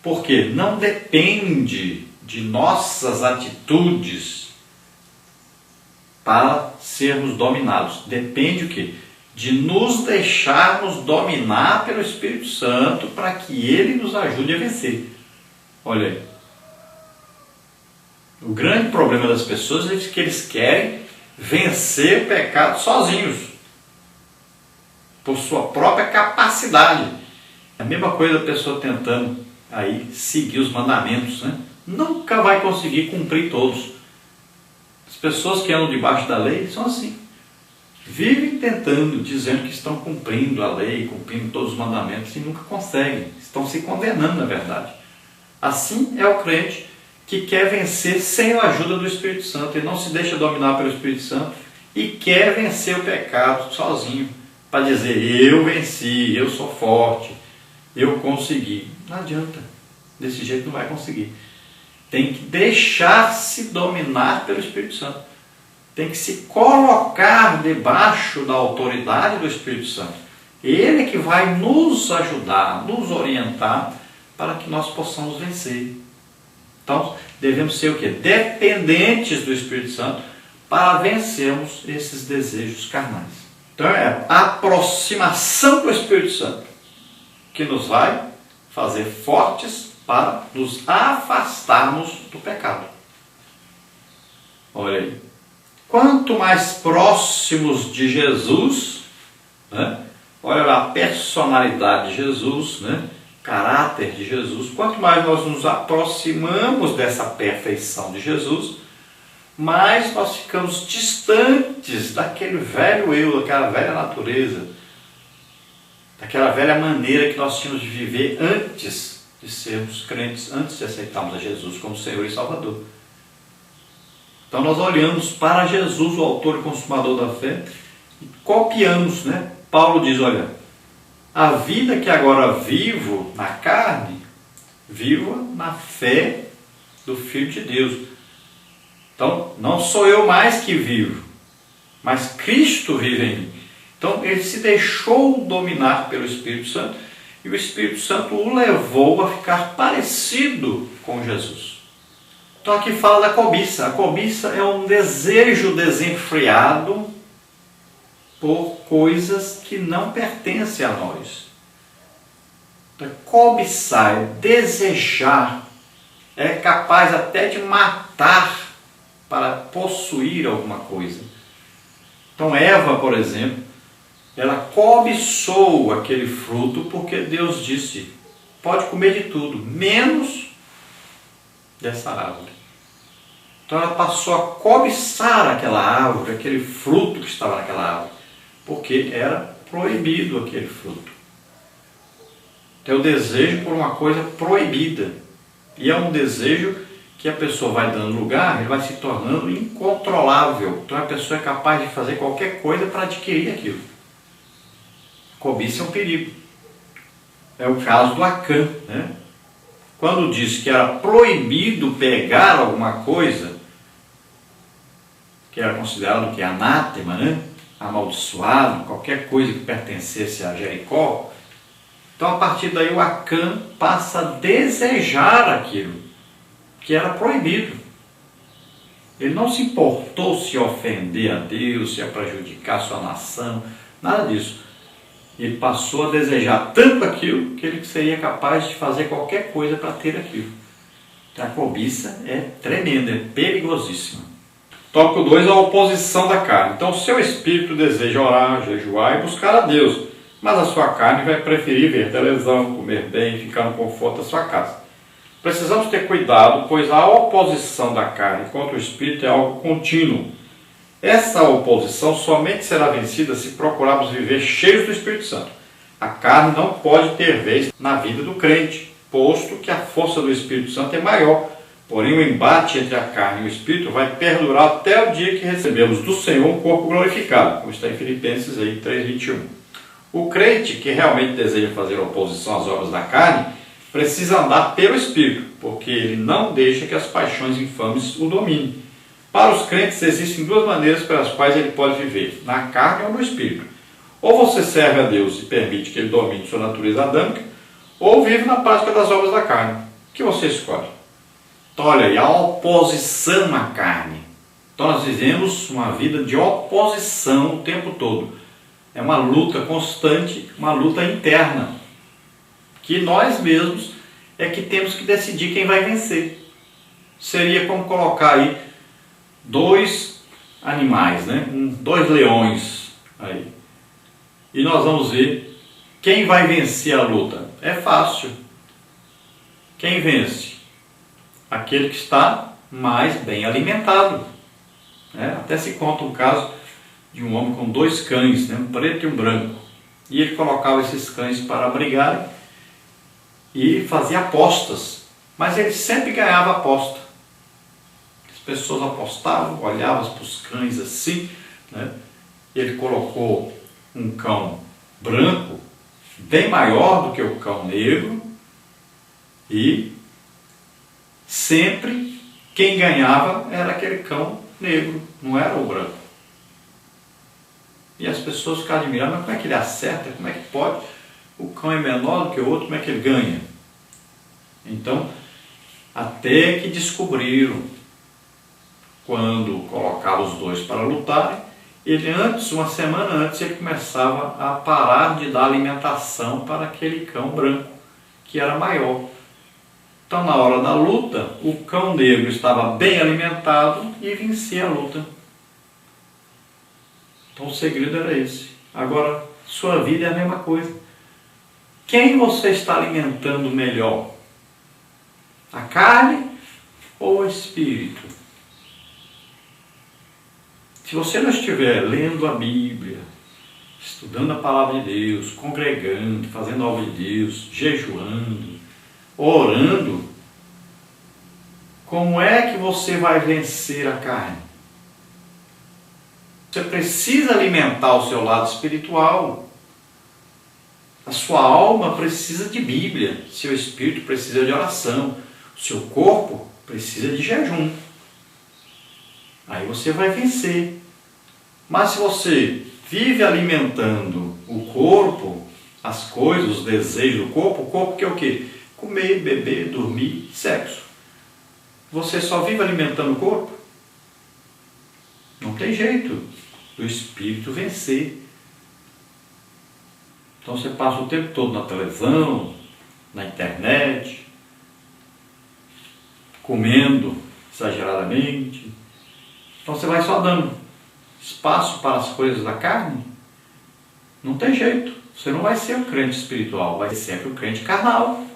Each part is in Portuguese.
Porque não depende de nossas atitudes para sermos dominados. Depende o quê? De nos deixarmos dominar pelo Espírito Santo para que Ele nos ajude a vencer. Olha aí. O grande problema das pessoas é que eles querem vencer o pecado sozinhos, por sua própria capacidade. É a mesma coisa a pessoa tentando aí seguir os mandamentos, né? Nunca vai conseguir cumprir todos. As pessoas que andam debaixo da lei são assim. Vivem tentando, dizendo que estão cumprindo a lei, cumprindo todos os mandamentos e nunca conseguem. Estão se condenando, na verdade. Assim é o crente que quer vencer sem a ajuda do Espírito Santo. Ele não se deixa dominar pelo Espírito Santo e quer vencer o pecado sozinho. Para dizer, eu venci, eu sou forte, eu consegui. Não adianta. Desse jeito não vai conseguir. Tem que deixar-se dominar pelo Espírito Santo. Tem que se colocar debaixo da autoridade do Espírito Santo. Ele é que vai nos ajudar, nos orientar para que nós possamos vencer. Então, devemos ser o quê? Dependentes do Espírito Santo para vencermos esses desejos carnais. Então, é a aproximação do Espírito Santo que nos vai fazer fortes para nos afastarmos do pecado. Olha aí. Quanto mais próximos de Jesus, né? Olha lá a personalidade de Jesus, né? Caráter de Jesus, quanto mais nós nos aproximamos dessa perfeição de Jesus, mais nós ficamos distantes daquele velho eu, daquela velha natureza, daquela velha maneira que nós tínhamos de viver antes de sermos crentes, antes de aceitarmos a Jesus como Senhor e Salvador. Então nós olhamos para Jesus, o autor e consumador da fé, e copiamos, né? Paulo diz, olha, a vida que agora vivo na carne, viva na fé do Filho de Deus. Então, não sou eu mais que vivo, mas Cristo vive em mim. Então, ele se deixou dominar pelo Espírito Santo e o Espírito Santo o levou a ficar parecido com Jesus. Então, aqui fala da cobiça. A cobiça é um desejo desenfreado por coisas que não pertencem a nós. Então, cobiçar é desejar, é capaz até de matar para possuir alguma coisa. Então Eva, por exemplo, ela cobiçou aquele fruto porque Deus disse, pode comer de tudo, menos dessa árvore. Então ela passou a cobiçar aquela árvore, aquele fruto que estava naquela árvore, porque era proibido aquele fruto. Então, é o desejo por uma coisa proibida. E é um desejo que a pessoa vai dando lugar, ele vai se tornando incontrolável. Então a pessoa é capaz de fazer qualquer coisa para adquirir aquilo. Cobiça é um perigo. É o caso do Acã, né? Quando disse que era proibido pegar alguma coisa, que era considerado que anátema, né? Amaldiçoado, qualquer coisa que pertencesse a Jericó, então a partir daí o Acã passa a desejar aquilo que era proibido. Ele não se importou se ofender a Deus, se prejudicar a sua nação, nada disso. Ele passou a desejar tanto aquilo que ele seria capaz de fazer qualquer coisa para ter aquilo. Então, a cobiça é tremenda, é perigosíssima. Tópico 2, a oposição da carne. Então, o seu espírito deseja orar, jejuar e buscar a Deus, mas a sua carne vai preferir ver televisão, comer bem e ficar no conforto da sua casa. Precisamos ter cuidado, pois a oposição da carne contra o espírito é algo contínuo. Essa oposição somente será vencida se procurarmos viver cheios do Espírito Santo. A carne não pode ter vez na vida do crente, posto que a força do Espírito Santo é maior. Porém, o embate entre a carne e o Espírito vai perdurar até o dia que recebemos do Senhor um corpo glorificado, como está em Filipenses 3:21. O crente que realmente deseja fazer oposição às obras da carne precisa andar pelo Espírito, porque ele não deixa que as paixões infames o dominem. Para os crentes existem duas maneiras pelas quais ele pode viver, na carne ou no Espírito. Ou você serve a Deus e permite que ele domine sua natureza adâmica, ou vive na prática das obras da carne. O que você escolhe? Então olha aí, a oposição à carne. Então nós vivemos uma vida de oposição o tempo todo. É uma luta constante, uma luta interna, que nós mesmos é que temos que decidir quem vai vencer. Seria como colocar aí dois animais, né? Dois leões aí. E nós vamos ver quem vai vencer a luta. É fácil. Quem vence? Aquele que está mais bem alimentado. Até se conta um caso de um homem com dois cães, né? Um preto e um branco. E ele colocava esses cães para brigarem e fazia apostas. Mas ele sempre ganhava a aposta. As pessoas apostavam, olhavam para os cães assim, né? Ele colocou um cão branco, bem maior do que o cão negro, e sempre quem ganhava era aquele cão negro, não era o branco. E as pessoas ficaram admirando, mas como é que ele acerta? Como é que pode? O cão é menor do que o outro, como é que ele ganha? Então, até que descobriram, quando colocava os dois para lutarem, ele antes, uma semana antes, ele começava a parar de dar alimentação para aquele cão branco, que era maior. Então, na hora da luta, o cão negro estava bem alimentado e vencia a luta. Então, o segredo era esse. Agora, sua vida é a mesma coisa. Quem você está alimentando melhor? A carne ou o espírito? Se você não estiver lendo a Bíblia, estudando a palavra de Deus, congregando, fazendo a obra de Deus, jejuando, orando, como é que você vai vencer a carne? Você precisa alimentar o seu lado espiritual. A sua alma precisa de Bíblia, seu espírito precisa de oração, o seu corpo precisa de jejum. Aí você vai vencer. Mas se você vive alimentando o corpo, as coisas, os desejos do corpo, o corpo que é o quê? Comer, beber, dormir, sexo. Você só vive alimentando o corpo? Não tem jeito do espírito vencer. Então você passa o tempo todo na televisão, na internet, comendo exageradamente. Então você vai só dando espaço para as coisas da carne. Não tem jeito. Você não vai ser um crente espiritual, vai ser sempre um crente carnal.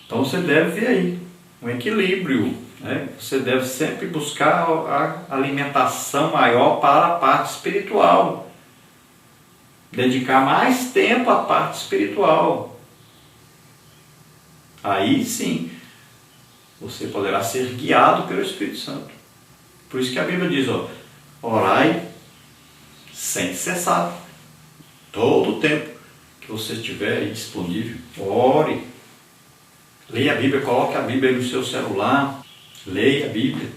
Então você deve ver aí um equilíbrio, né? Você deve sempre buscar a alimentação maior para a parte espiritual. Dedicar mais tempo à parte espiritual. Aí sim, você poderá ser guiado pelo Espírito Santo. Por isso que a Bíblia diz, orai sem cessar. Todo o tempo que você estiver aí disponível, ore. Leia a Bíblia, coloque a Bíblia aí no seu celular. Leia a Bíblia.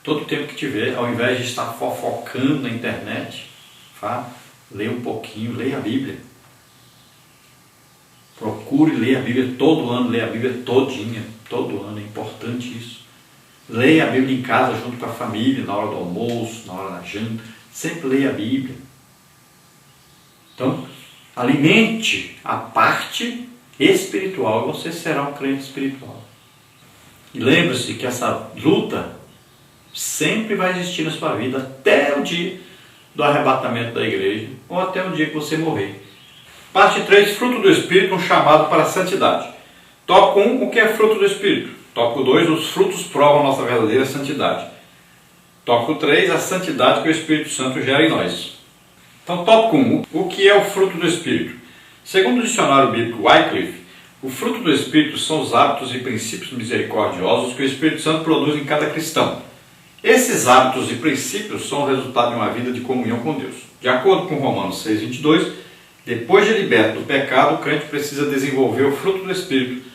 Todo o tempo que tiver, ao invés de estar fofocando na internet, leia um pouquinho, leia a Bíblia. Procure ler a Bíblia todo ano, leia a Bíblia todinha, todo ano, é importante isso. Leia a Bíblia em casa junto com a família, na hora do almoço, na hora da janta, sempre leia a Bíblia. Então, alimente a parte espiritual e você será um crente espiritual. E lembre-se que essa luta sempre vai existir na sua vida até o dia do arrebatamento da igreja ou até o dia que você morrer. Parte 3, fruto do Espírito, um chamado para a santidade. Tópico 1, o que é fruto do Espírito? Tópico 2, os frutos provam a nossa verdadeira santidade. Tópico 3, a santidade que o Espírito Santo gera em nós. Então, tópico 1, o que é o fruto do Espírito? Segundo o dicionário bíblico Wycliffe, o fruto do Espírito são os hábitos e princípios misericordiosos que o Espírito Santo produz em cada cristão. Esses hábitos e princípios são o resultado de uma vida de comunhão com Deus. De acordo com Romanos 6,22, depois de liberto do pecado, o crente precisa desenvolver o fruto do Espírito.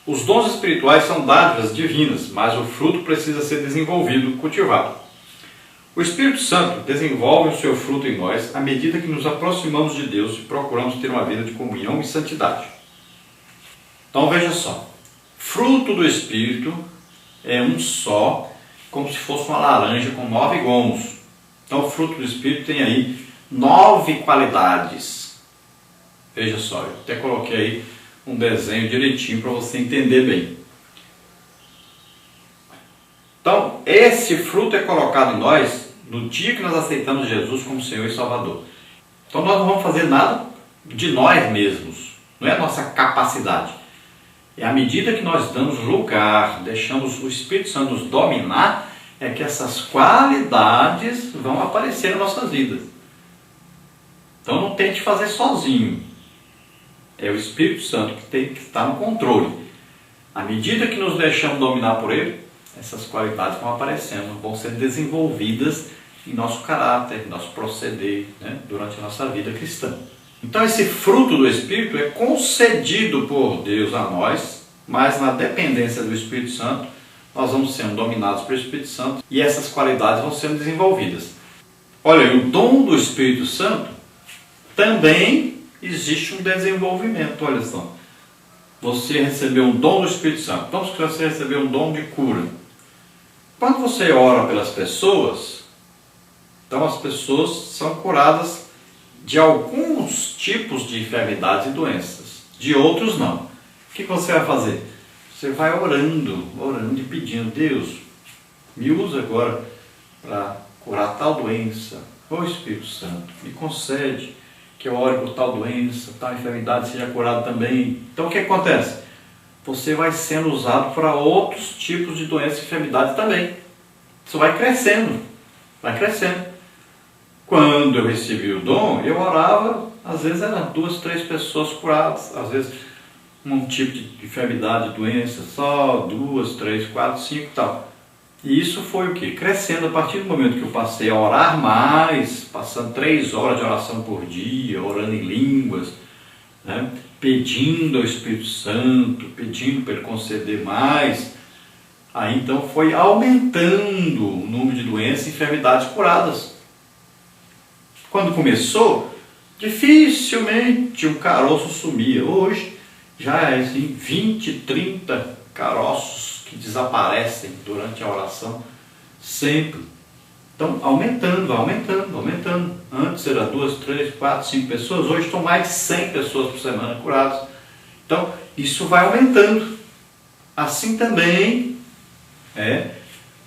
Os dons espirituais são dádivas divinas, mas o fruto precisa ser desenvolvido, cultivado. O Espírito Santo desenvolve o seu fruto em nós à medida que nos aproximamos de Deus e procuramos ter uma vida de comunhão e santidade. Então veja só, fruto do Espírito é um só, como se fosse uma laranja com 9 gomos. Então o fruto do Espírito tem aí 9 qualidades. Veja só, eu até coloquei aí um desenho direitinho para você entender bem. Então, esse fruto é colocado em nós no dia que nós aceitamos Jesus como Senhor e Salvador. Então nós não vamos fazer nada de nós mesmos, não é a nossa capacidade. É à medida que nós damos lugar, deixamos o Espírito Santo nos dominar, é que essas qualidades vão aparecer nas nossas vidas. Então não tente fazer sozinho. É o Espírito Santo que tem que estar no controle. À medida que nos deixamos dominar por Ele, essas qualidades vão aparecendo, vão sendo desenvolvidas em nosso caráter, em nosso proceder, né, durante a nossa vida cristã. Então esse fruto do Espírito é concedido por Deus a nós, mas na dependência do Espírito Santo, nós vamos sendo dominados pelo Espírito Santo e essas qualidades vão sendo desenvolvidas. Olha, o dom do Espírito Santo também existe um desenvolvimento, olha só. Você recebeu um dom do Espírito Santo. Vamos que você recebeu um dom de cura. Quando você ora pelas pessoas, então as pessoas são curadas de alguns tipos de enfermidades e doenças. De outros não. O que você vai fazer? Você vai orando e pedindo: Deus, me usa agora para curar tal doença. Ô Espírito Santo, me concede que eu ore por tal doença, tal enfermidade seja curada também. Então o que acontece? Você vai sendo usado para outros tipos de doenças e enfermidades também. Isso vai crescendo, vai crescendo. Quando eu recebi o dom, eu orava, às vezes eram 2, 3 pessoas curadas, às vezes um tipo de enfermidade, doença, só 2, 3, 4, 5 e tal. E isso foi o quê? Crescendo a partir do momento que eu passei a orar mais, passando 3 horas de oração por dia, orando em línguas, né? Pedindo ao Espírito Santo, pedindo para Ele conceder mais. Aí então foi aumentando o número de doenças e enfermidades curadas. Quando começou, dificilmente um caroço sumia. Hoje já é assim, 20, 30 caroços que desaparecem durante a oração, sempre. Então, aumentando. Antes era 2, 3, 4, 5 pessoas, hoje estão mais de 100 pessoas por semana curadas. Então, isso vai aumentando. Assim também é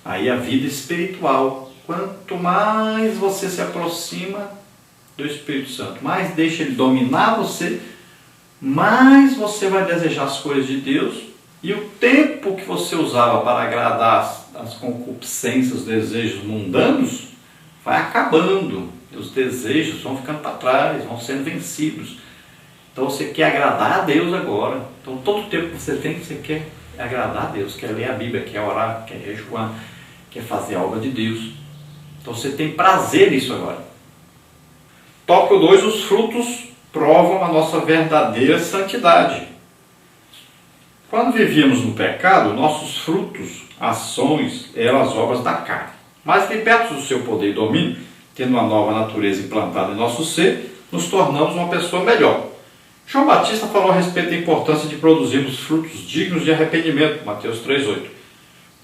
aí a vida espiritual. Quanto mais você se aproxima do Espírito Santo, mais deixa Ele dominar você, mais você vai desejar as coisas de Deus, e o tempo que você usava para agradar as concupiscências, os desejos mundanos, vai acabando. Os desejos vão ficando para trás, vão sendo vencidos. Então você quer agradar a Deus agora. Então todo o tempo que você tem, você quer agradar a Deus, quer ler a Bíblia, quer orar, quer jejuar, quer fazer a obra de Deus. Então você tem prazer nisso agora. Tópico 2, os frutos provam a nossa verdadeira santidade. Quando vivíamos no pecado, nossos frutos, ações, eram as obras da carne. Mas libertos do seu poder e domínio, tendo uma nova natureza implantada em nosso ser, nos tornamos uma pessoa melhor. João Batista falou a respeito da importância de produzirmos frutos dignos de arrependimento, Mateus 3,8.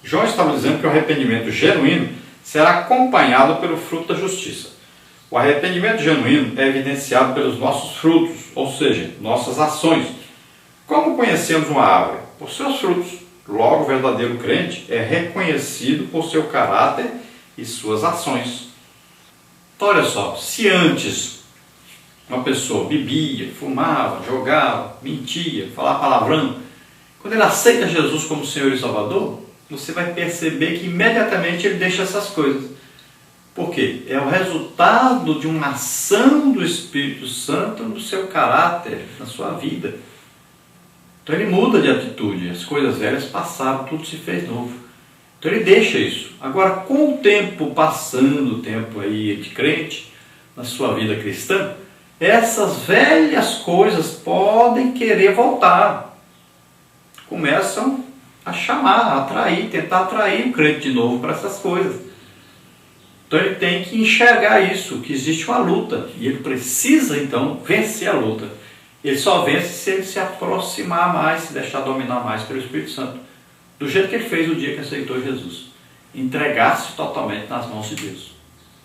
João estava dizendo que o arrependimento genuíno será acompanhado pelo fruto da justiça. O arrependimento genuíno é evidenciado pelos nossos frutos, ou seja, nossas ações. Como conhecemos uma árvore? Por seus frutos. Logo, o verdadeiro crente é reconhecido por seu caráter e suas ações. Então, olha só, se antes uma pessoa bebia, fumava, jogava, mentia, falava palavrão, quando ele aceita Jesus como Senhor e Salvador, você vai perceber que imediatamente ele deixa essas coisas. Por quê? É o resultado de uma ação do Espírito Santo no seu caráter, na sua vida. Então ele muda de atitude, as coisas velhas passaram, tudo se fez novo. Então ele deixa isso. Agora, com o tempo passando, o tempo aí de crente, na sua vida cristã, essas velhas coisas podem querer voltar. Começam a chamar, a atrair, tentar atrair o crente de novo para essas coisas. Então ele tem que enxergar isso, que existe uma luta, e ele precisa então vencer a luta. Ele só vence se ele se aproximar mais, se deixar dominar mais pelo Espírito Santo, do jeito que ele fez o dia que aceitou Jesus, entregar-se totalmente nas mãos de Deus.